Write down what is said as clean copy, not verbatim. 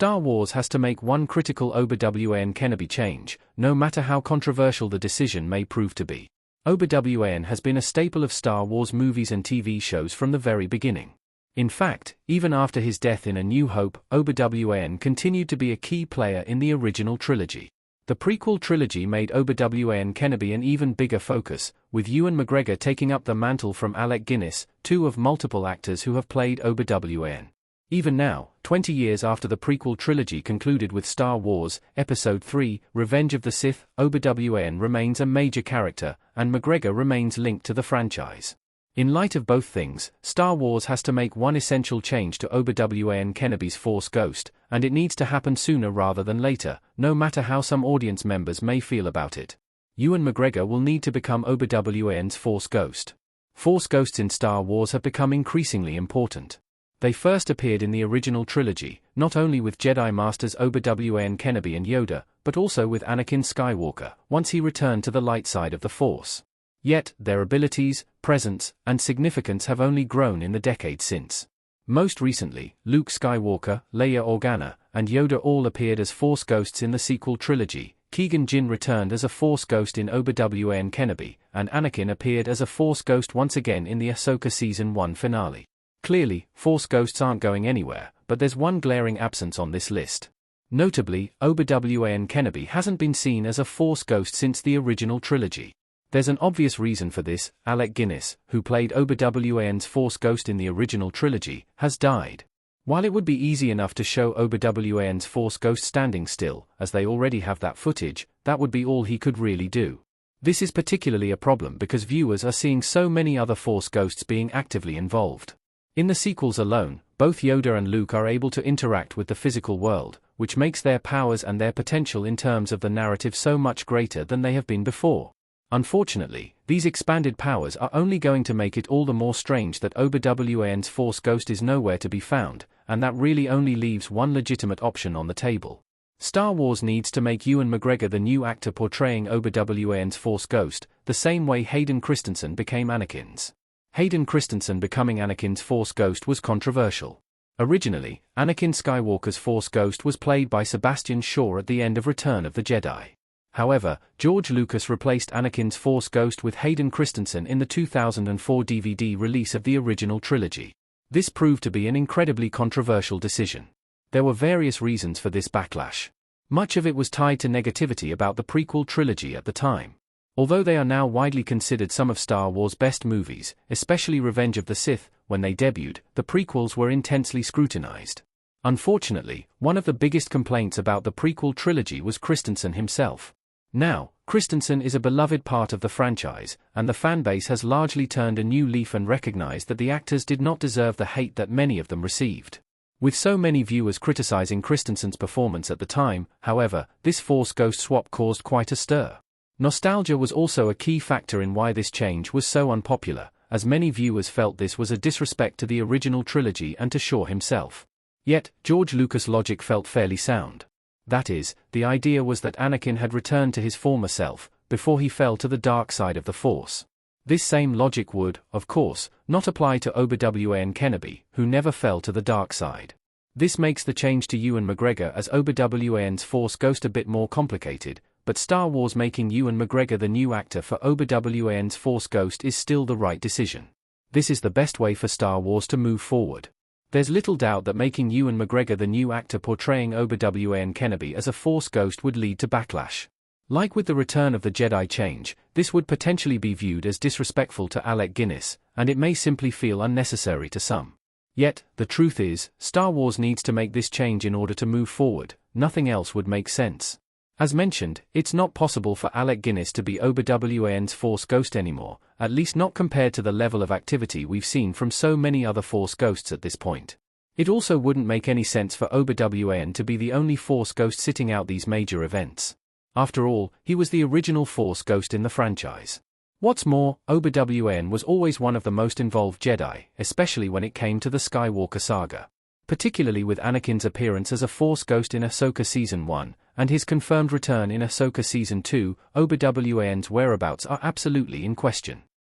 Star Wars has to make one critical Obi-Wan Kenobi change, no matter how controversial the decision may prove to be. Obi-Wan has been a staple of Star Wars movies and TV shows from the very beginning. In fact, even after his death in A New Hope, Obi-Wan continued to be a key player in the original trilogy. The prequel trilogy made Obi-Wan Kenobi an even bigger focus, with Ewan McGregor taking up the mantle from Alec Guinness, two of multiple actors who have played Obi-Wan. Even now, 20 years after the prequel trilogy concluded with Star Wars, Episode 3, Revenge of the Sith, Obi-Wan remains a major character, and McGregor remains linked to the franchise. In light of both things, Star Wars has to make one essential change to Obi-Wan Kenobi's Force Ghost, and it needs to happen sooner rather than later, no matter how some audience members may feel about it. Ewan McGregor will need to become Obi-Wan's Force Ghost. Force Ghosts in Star Wars have become increasingly important. They first appeared in the original trilogy, not only with Jedi Masters Obi-Wan Kenobi and Yoda, but also with Anakin Skywalker, once he returned to the light side of the Force. Yet, their abilities, presence, and significance have only grown in the decades since. Most recently, Luke Skywalker, Leia Organa, and Yoda all appeared as Force Ghosts in the sequel trilogy. Qui-Gon Jinn returned as a Force Ghost in Obi-Wan Kenobi, and Anakin appeared as a Force Ghost once again in the Ahsoka Season 1 finale. Clearly, Force Ghosts aren't going anywhere, but there's one glaring absence on this list. Notably, Obi-Wan Kenobi hasn't been seen as a Force Ghost since the original trilogy. There's an obvious reason for this. Alec Guinness, who played Obi-Wan's Force Ghost in the original trilogy, has died. While it would be easy enough to show Obi-Wan's Force Ghost standing still, as they already have that footage, that would be all he could really do. This is particularly a problem because viewers are seeing so many other Force Ghosts being actively involved. In the sequels alone, both Yoda and Luke are able to interact with the physical world, which makes their powers and their potential in terms of the narrative so much greater than they have been before. Unfortunately, these expanded powers are only going to make it all the more strange that Obi-Wan's Force Ghost is nowhere to be found, and that really only leaves one legitimate option on the table. Star Wars needs to make Ewan McGregor the new actor portraying Obi-Wan's Force Ghost, the same way Hayden Christensen became Anakin's. Hayden Christensen becoming Anakin's Force Ghost was controversial. Originally, Anakin Skywalker's Force Ghost was played by Sebastian Shaw at the end of Return of the Jedi. However, George Lucas replaced Anakin's Force Ghost with Hayden Christensen in the 2004 DVD release of the original trilogy. This proved to be an incredibly controversial decision. There were various reasons for this backlash. Much of it was tied to negativity about the prequel trilogy at the time. Although they are now widely considered some of Star Wars' best movies, especially Revenge of the Sith, when they debuted, the prequels were intensely scrutinized. Unfortunately, one of the biggest complaints about the prequel trilogy was Christensen himself. Now, Christensen is a beloved part of the franchise, and the fanbase has largely turned a new leaf and recognized that the actors did not deserve the hate that many of them received. With so many viewers criticizing Christensen's performance at the time, however, this Force Ghost swap caused quite a stir. Nostalgia was also a key factor in why this change was so unpopular, as many viewers felt this was a disrespect to the original trilogy and to Shaw himself. Yet, George Lucas' logic felt fairly sound. That is, the idea was that Anakin had returned to his former self, before he fell to the dark side of the Force. This same logic would, of course, not apply to Obi-Wan Kenobi, who never fell to the dark side. This makes the change to Ewan McGregor as Obi-Wan's Force Ghost a bit more complicated, but Star Wars making Ewan McGregor the new actor for Obi-Wan's Force Ghost is still the right decision. This is the best way for Star Wars to move forward. There's little doubt that making Ewan McGregor the new actor portraying Obi-Wan Kenobi as a Force Ghost would lead to backlash. Like with the Return of the Jedi change, this would potentially be viewed as disrespectful to Alec Guinness, and it may simply feel unnecessary to some. Yet, the truth is, Star Wars needs to make this change in order to move forward. Nothing else would make sense. As mentioned, it's not possible for Alec Guinness to be Obi-Wan's Force Ghost anymore, at least not compared to the level of activity we've seen from so many other Force Ghosts at this point. It also wouldn't make any sense for Obi-Wan to be the only Force Ghost sitting out these major events. After all, he was the original Force Ghost in the franchise. What's more, Obi-Wan was always one of the most involved Jedi, especially when it came to the Skywalker saga. Particularly with Anakin's appearance as a Force Ghost in Ahsoka Season 1, and his confirmed return in Ahsoka Season 2, Obi-Wan's whereabouts are absolutely in question.